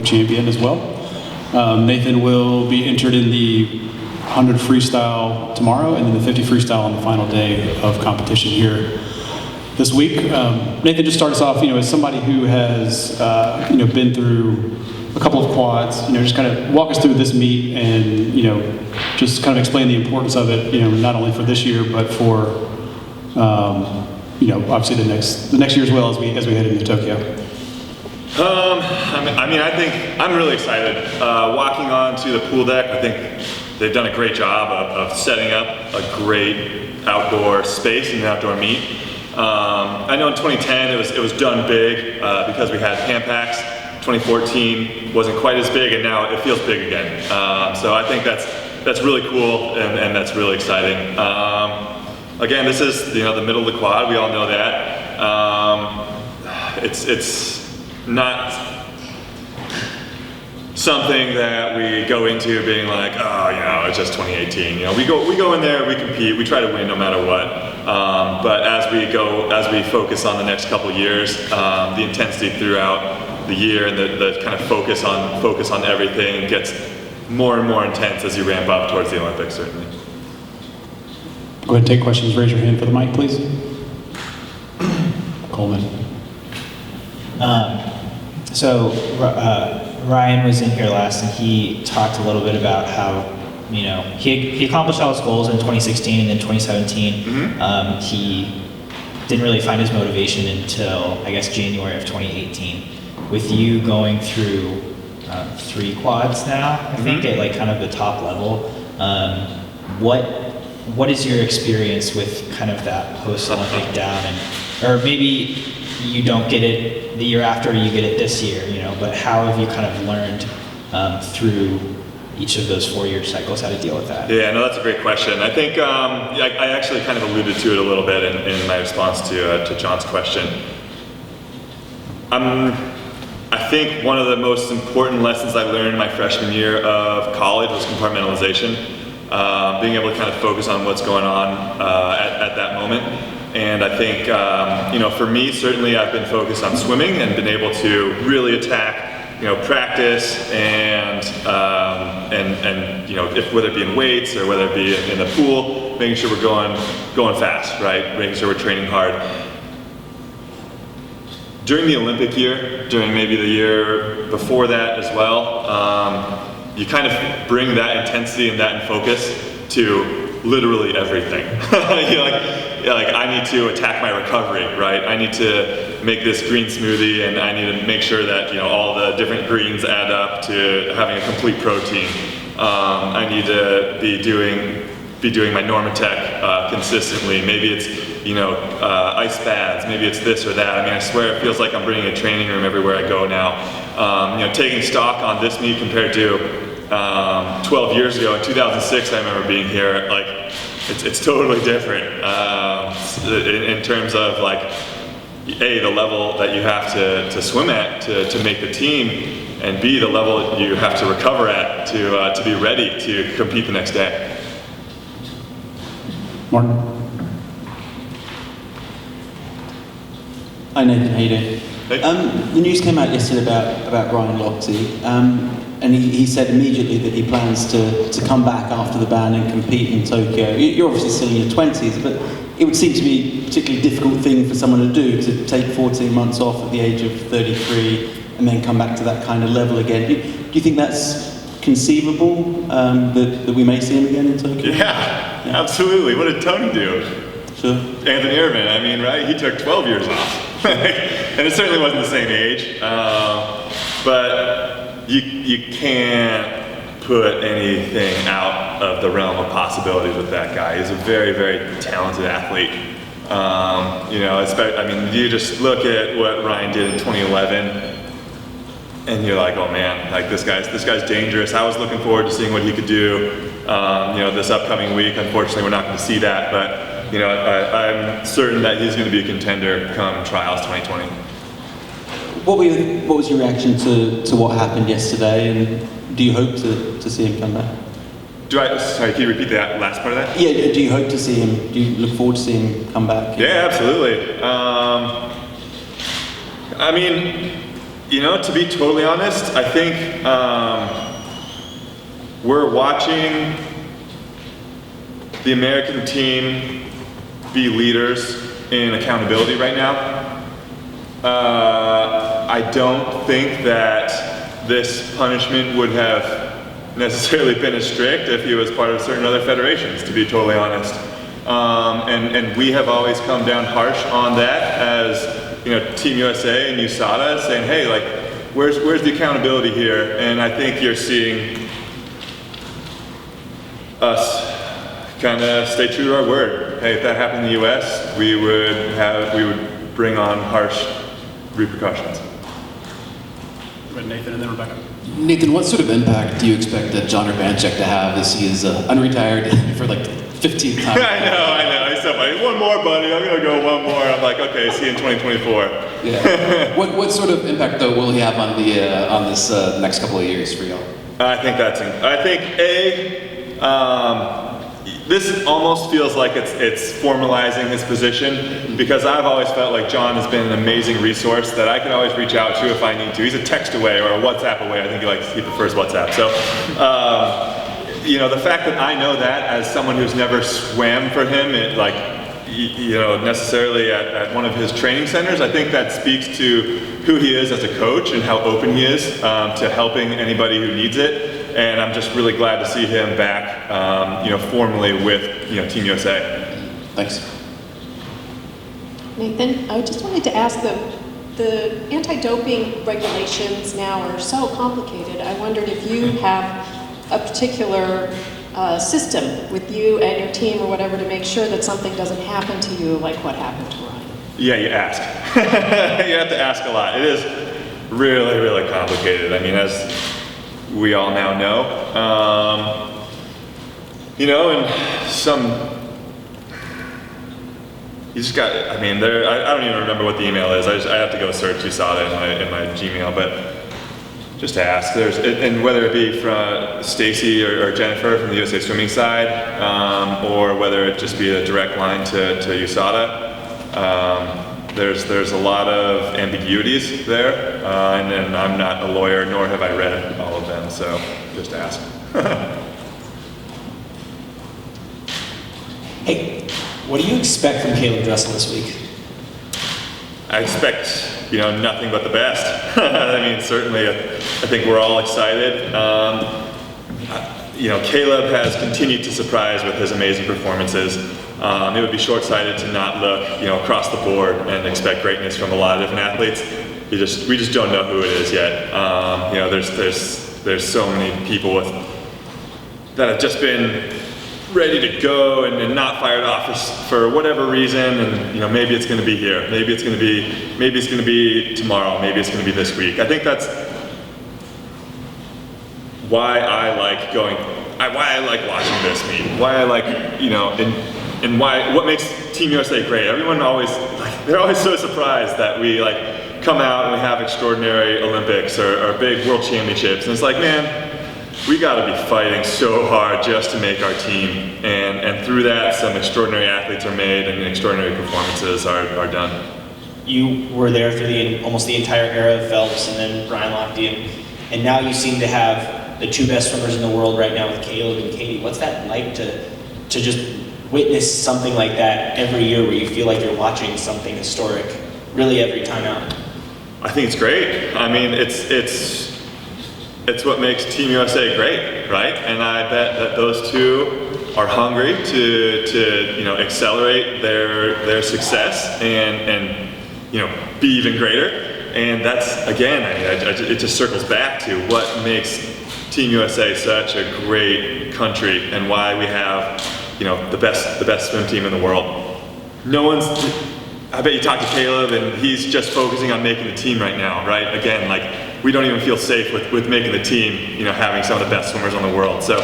champion as well. Nathan will be entered in the 100 freestyle tomorrow, and then the 50 freestyle on the final day of competition here this week. Nathan, just start us off, as somebody who has, been through a couple of quads, just kind of walk us through this meet and, just kind of explain the importance of it, not only for this year, but for, obviously the next year as well as we head into Tokyo. I think I'm really excited. Walking onto the pool deck, I think they've done a great job of setting up a great outdoor space and outdoor meet. I know in 2010 it was done big because we had Pampax. 2014 wasn't quite as big, and now it feels big again. So I think that's really cool and that's really exciting. Again, this is the middle of the quad. We all know that. It's not something that we go into being like, it's just 2018. We go in there, we compete, we try to win no matter what. But as we focus on the next couple years, the intensity throughout the year and the kind of focus on everything gets more and more intense as you ramp up towards the Olympics, certainly. Go ahead and take questions. Raise your hand for the mic, please. Coleman. Ryan was in here last, and he talked a little bit about how, he accomplished all his goals in 2016 and in 2017. Mm-hmm. He didn't really find his motivation until, I guess, January of 2018. With you going through 3 quads now, I think, at kind of the top level, what is your experience with kind of that post-Olympic down, or maybe you don't get it the year after, you get it this year, but how have you kind of learned through each of those 4-year cycles how to deal with that? Yeah, no, that's a great question. I think I actually kind of alluded to it a little bit in my response to John's question. I think one of the most important lessons I learned in my freshman year of college was compartmentalization. Being able to kind of focus on what's going on at that moment. And I think, for me, certainly I've been focused on swimming and been able to really attack, practice and whether it be in weights or whether it be in the pool, making sure we're going fast, right? Making sure we're training hard. During the Olympic year, during maybe the year before that as well, you kind of bring that intensity and that focus to literally everything. I need to attack my recovery, right? I need to make this green smoothie, and I need to make sure that all the different greens add up to having a complete protein. I need to be doing my Normatec consistently. Maybe it's ice baths. Maybe it's this or that. I swear it feels like I'm bringing a training room everywhere I go now. Taking stock on this meet compared to 12 years ago, in 2006, I remember being here, it's totally different in terms of A, the level that you have to swim at to make the team, and B, the level you have to recover at to be ready to compete the next day. Martin? Hi Nathan, how you doing? Hey. The news came out yesterday about Ryan Lochte, and he said immediately that he plans to come back after the ban and compete in Tokyo. You're obviously still in your 20s, but it would seem to be a particularly difficult thing for someone to do, to take 14 months off at the age of 33 and then come back to that kind of level again. Do you think that's conceivable, that we may see him again in Tokyo? Yeah, absolutely. What did Tony do? Sure. Anthony Ehrman, right? He took 12 years off. And it certainly wasn't the same age. But you can't put anything out of the realm of possibilities with that guy. He's a very, very talented athlete. You just look at what Ryan did in 2011, and you're like, oh man, this guy's dangerous. I was looking forward to seeing what he could do, this upcoming week. Unfortunately, we're not going to see that, but I'm certain that he's going to be a contender come trials 2020. What was your reaction to what happened yesterday, and do you hope to see him come back? Sorry, can you repeat that last part of that? Yeah, do you hope to see him, do you look forward to seeing him come back? Yeah, absolutely. You know, to be totally honest, I think we're watching the American team be leaders in accountability right now. I don't think that this punishment would have necessarily been as strict if he was part of certain other federations, to be totally honest. And we have always come down harsh on that as, you know, Team USA and USADA saying, hey, like, where's the accountability here? And I think you're seeing us kind of stay true to our word. Hey, if that happened in the US, we would bring on harsh repercussions. Nathan and then Rebecca. Nathan, what sort of impact do you expect that John Urbanchek to have as he is unretired for like 15th time? I know. He said, buddy, one more, buddy. I'm going to go one more. I'm like, okay, see you in 2024. Yeah. What sort of impact, though, will he have on the on this next couple of years for y'all? I think this almost feels like it's formalizing his position, because I've always felt like John has been an amazing resource that I can always reach out to if I need to. He's a text away or a WhatsApp away. I think he prefers WhatsApp. So, you know, the fact that I know that as someone who's never swam for him, necessarily at one of his training centers, I think that speaks to who he is as a coach and how open he is to helping anybody who needs it. And I'm just really glad to see him back, formally with, Team USA. Thanks. Nathan, I just wanted to ask, the anti-doping regulations now are so complicated. I wondered if you have a particular system with you and your team or whatever to make sure that something doesn't happen to you like what happened to Ryan. Yeah, you ask. You have to ask a lot. It is really, really complicated. I mean, as we all now know. And you just got, I don't even remember what the email is. I have to go search USADA in my Gmail, but just to ask. And whether it be from Stacy or Jennifer from the USA Swimming side, or whether it just be a direct line to USADA. There's a lot of ambiguities there, and then I'm not a lawyer, nor have I read all of them, so just ask. Hey, what do you expect from Caleb Dressel this week? I expect, nothing but the best. Certainly, I think we're all excited. Caleb has continued to surprise with his amazing performances. It would be short-sighted to not look, across the board and expect greatness from a lot of different athletes. We just don't know who it is yet. There's so many people that have just been ready to go and not fired off for whatever reason, and maybe it's going to be here, maybe it's going to be tomorrow, maybe it's going to be this week. I think that's why I like watching this meet, why I like, and what makes Team USA great. Everyone they're always so surprised that we come out and we have extraordinary Olympics or big world championships, and it's like, man, we got to be fighting so hard just to make our team, and through that, some extraordinary athletes are made and extraordinary performances are done. You were there for almost the entire era of Phelps and then Brian Lochte, and now you seem to have the two best swimmers in the world right now with Caleb and Katie. What's that like to just witness something like that every year, where you feel like you're watching something historic really every time out? I think it's great. It's what makes Team USA great, right? And I bet that those two are hungry to accelerate their success and be even greater. And that's, again, it just circles back to what makes Team USA such a great country and why we have the best swim team in the world. I bet you talk to Caleb and he's just focusing on making the team right now, right? Again, we don't even feel safe with making the team, having some of the best swimmers on the world. So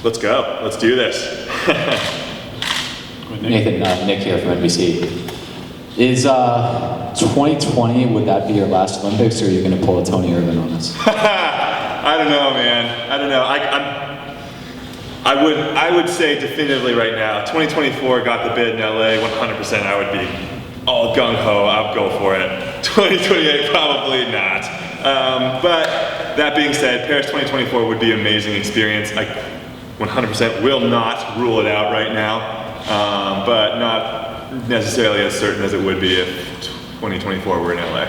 let's go, let's do this. Nathan, Nick here from NBC. Is 2020, would that be your last Olympics, or are you going to pull a Tony Irvin on us? I don't know, man. I don't know. I would say definitively right now, 2024 got the bid in LA, 100%. I would be all gung ho. I'd go for it. 2028, probably not. But that being said, Paris 2024 would be an amazing experience. I 100% will not rule it out right now, but not necessarily as certain as it would be if 2024 were in LA.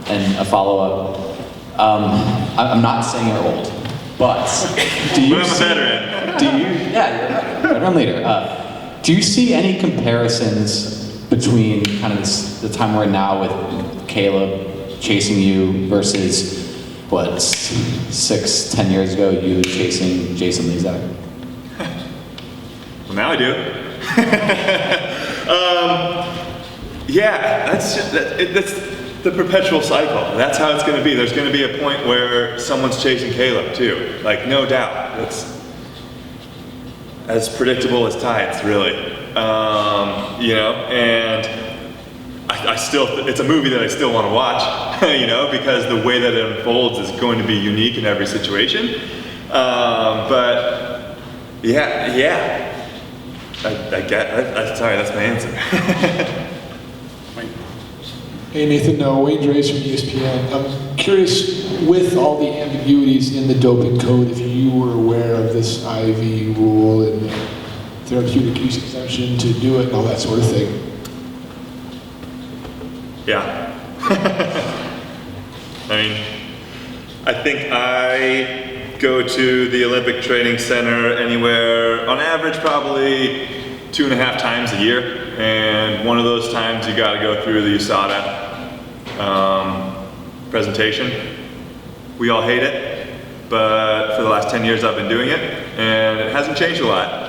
And a follow-up. I'm not saying you're old, but do you But I'm a see, veteran. do you, yeah, you're a veteran leader. Do you see any comparisons between kind of the time we're in now with Caleb chasing you versus what, 6-10 years ago, you chasing Jason Lezak? Well, now I do. Yeah, that's the perpetual cycle. That's how it's going to be. There's going to be a point where someone's chasing Caleb too. Like, no doubt. It's as predictable as tides, really. You know, and I still, it's a movie that I still want to watch, you know, because the way that it unfolds is going to be unique in every situation. But yeah. Sorry, that's my answer. Hey Nathan, Wayne Drace from ESPN. I'm curious, with all the ambiguities in the doping code, if you were aware of this IV rule and therapeutic use exemption to do it and all that sort of thing. Yeah. I mean, I think I go to the Olympic Training Center anywhere, on average, probably 2.5 times a year. And one of those times you gotta go through the USADA presentation. We all hate it, but for the last 10 years I've been doing it, and it hasn't changed a lot.